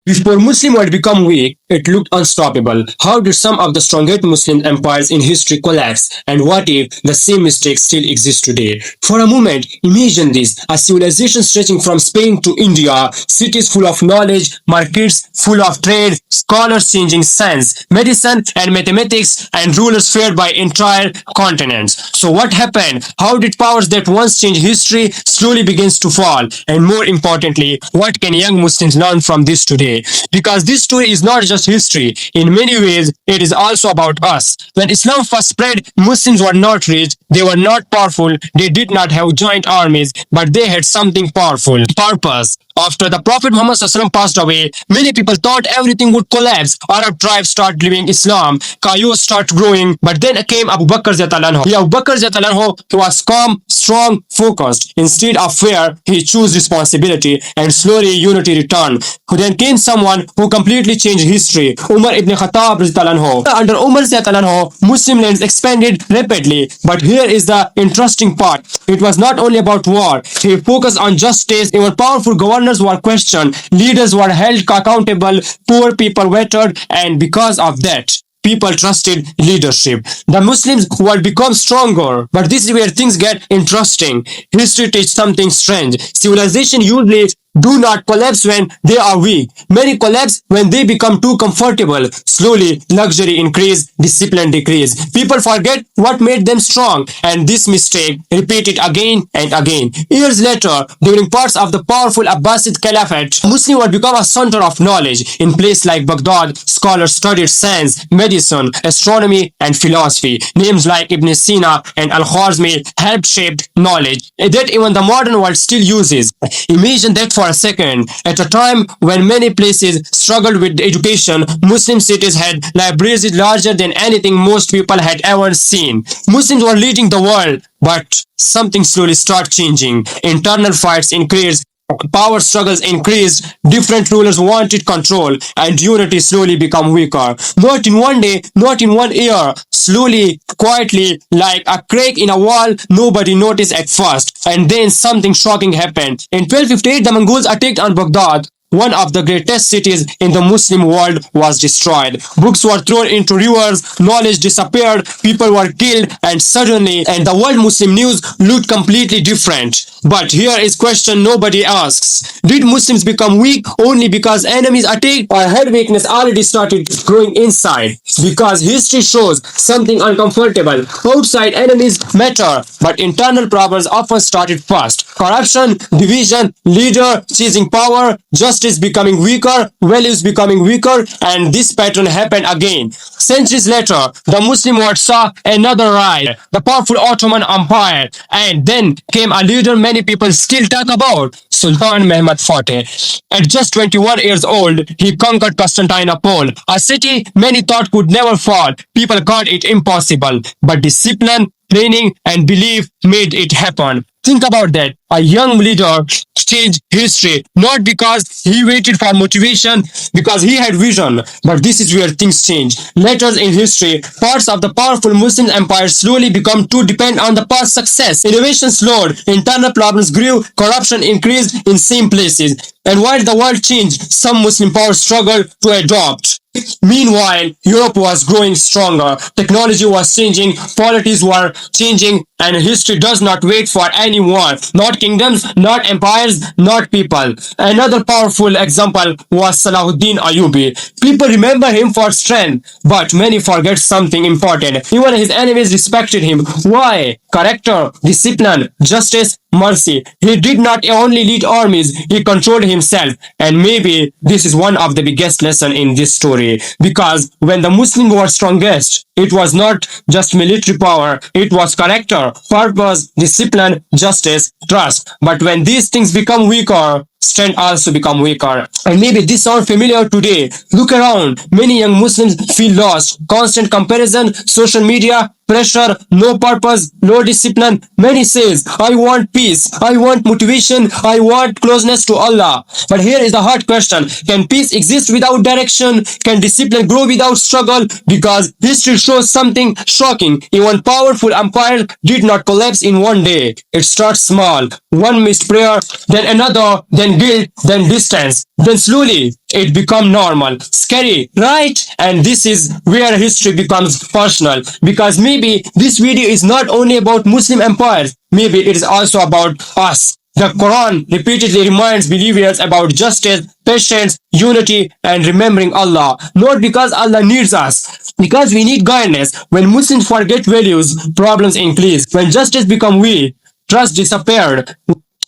Before Muslim world become weak, it looked unstoppable. How did some of the strongest Muslim empires in history collapse? And what if the same mistakes still exist today? For a moment, imagine this. A civilization stretching from Spain to India, cities full of knowledge, markets full of trade, scholars changing science, medicine and mathematics, and rulers feared by entire continents. So what happened? How did powers that once changed history slowly begins to fall? And more importantly, what can young Muslims learn from this today? Because this story is not just history. In many ways, it is also about us. When Islam first spread, Muslims were not rich, they were not powerful, they did not have giant armies, but they had something powerful, purpose. After the Prophet Muhammad passed away, many people thought everything would collapse. Arab tribes started leaving Islam, chaos started growing, but then came Abu Bakr Zatalanho. Abu Bakr Zatalanho, he was calm, strong, focused. Instead of fear, he chose responsibility, and slowly unity returned. Then came someone who completely changed history, Umar ibn Al-Khattab Zatalanho. Under Umar Zatalanho, Muslim lands expanded rapidly, but here is the interesting part. It was not only about war. He focused on justice. Even powerful governors were questioned, leaders were held accountable, poor people waited, and because of that, people trusted leadership. The Muslims would become stronger. But this is where things get interesting. History teaches something strange. Civilization usually do not collapse when they are weak. Many collapse when they become too comfortable. Slowly, luxury increase, discipline decrease. People forget what made them strong, and this mistake repeated again and again. Years later, during parts of the powerful Abbasid Caliphate, Muslim would become a center of knowledge. In places like Baghdad, scholars studied science, medicine, astronomy, and philosophy. Names like Ibn Sina and Al-Khwarizmi helped shape knowledge that even the modern world still uses. Imagine that for a second. At a time when many places struggled with education, Muslim cities had libraries larger than anything most people had ever seen. Muslims were leading the world, but something slowly started changing. Internal fights increased, power struggles increased, different rulers wanted control, and unity slowly became weaker. Not in one day, not in 1 year, slowly, quietly, like a crack in a wall, nobody noticed at first. And then something shocking happened. In 1258, the Mongols attacked on Baghdad. One of the greatest cities in the Muslim world was destroyed. Books were thrown into rivers, knowledge disappeared, people were killed, and suddenly, and the world Muslim news looked completely different. But here is question nobody asks. Did Muslims become weak only because enemies attacked, or had weakness already started growing inside? Because history shows something uncomfortable. Outside enemies matter, but internal problems often started first. Corruption, division, leader chasing power, justice becoming weaker, values becoming weaker, and this pattern happened again. Centuries later, the Muslim world saw another rise, the powerful Ottoman Empire, and then came a leader many people still talk about, Sultan Mehmed Fateh. At just 21 years old, he conquered Constantinople, a city many thought could never fall. People called it impossible, but discipline, training, and belief made it happen. Think about that. A young leader changed history, not because he waited for motivation, because he had vision. But this is where things change. Later in history, parts of the powerful Muslim empire slowly become too dependent on the past success. Innovation slowed, internal problems grew, corruption increased in same places. And while the world changed, some Muslim powers struggled to adopt. Meanwhile, Europe was growing stronger, technology was changing, polities were changing, and history does not wait for anyone. Not kingdoms, not empires, not people. Another powerful example was Salahuddin Ayyubi. People remember him for strength, but many forget something important. Even his enemies respected him. Why? Character, discipline, justice, mercy. He did not only lead armies, he controlled himself. And maybe this is one of the biggest lessons in this story. Because when the Muslims were strongest, it was not just military power, it was character, purpose, discipline, justice, trust. But when these things become weaker, strength also become weaker. And maybe this sounds familiar today. Look around. Many young Muslims feel lost. Constant comparison, social media, pressure, no purpose, no discipline. Many says, I want peace, I want motivation, I want closeness to Allah. But here is the hard question. Can peace exist without direction? Can discipline grow without struggle? Because history shows something shocking. Even powerful empires did not collapse in one day. It starts small. One missed prayer, then another, then guilt, then distance. Then slowly, it become normal. Scary, right? And this is where history becomes personal, because maybe this video is not only about Muslim empires, maybe it is also about us. The Quran repeatedly reminds believers about justice, patience, unity, and remembering Allah. Not because Allah needs us, because we need guidance. When Muslims forget values, problems increase. When justice becomes weak, trust disappeared.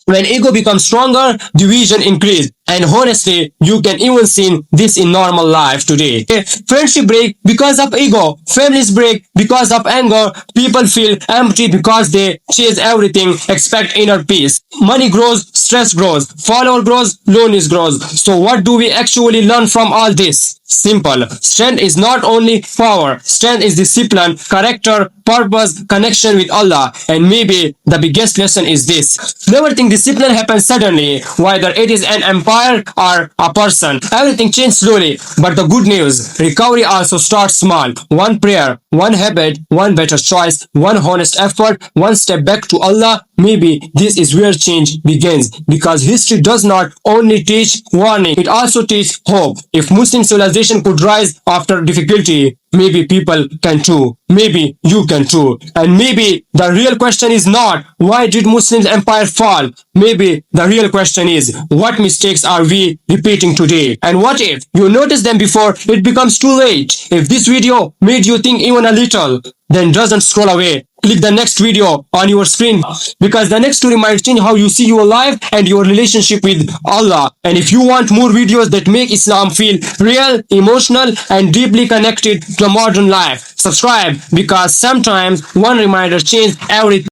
When ego becomes stronger, division increase. And honestly, you can even see this in normal life today. Friendship break because of ego. Families break because of anger. People feel empty because they chase everything, expect inner peace. Money grows, stress grows, follower grows, loneliness grows. So what do we actually learn from all this? Simple. Strength is not only power. Strength is discipline, character, purpose, connection with Allah. And maybe the biggest lesson is this. Never think discipline happens suddenly, whether it is an empire or a person. Everything changes slowly. But the good news, recovery also starts small. One prayer, one habit, one better choice, one honest effort, one step back to Allah. Maybe this is where change begins, because history does not only teach warning, it also teaches hope. If Muslim civilization could rise after difficulty, maybe people can too. Maybe you can too. And maybe the real question is not why did Muslims empire fall? Maybe the real question is what mistakes are we repeating today? And what if you notice them before it becomes too late? If this video made you think even a little, then doesn't scroll away. Click the next video on your screen, because the next story might change how you see your life and your relationship with Allah. And if you want more videos that make Islam feel real, emotional, and deeply connected to modern life, subscribe, because sometimes one reminder changes everything.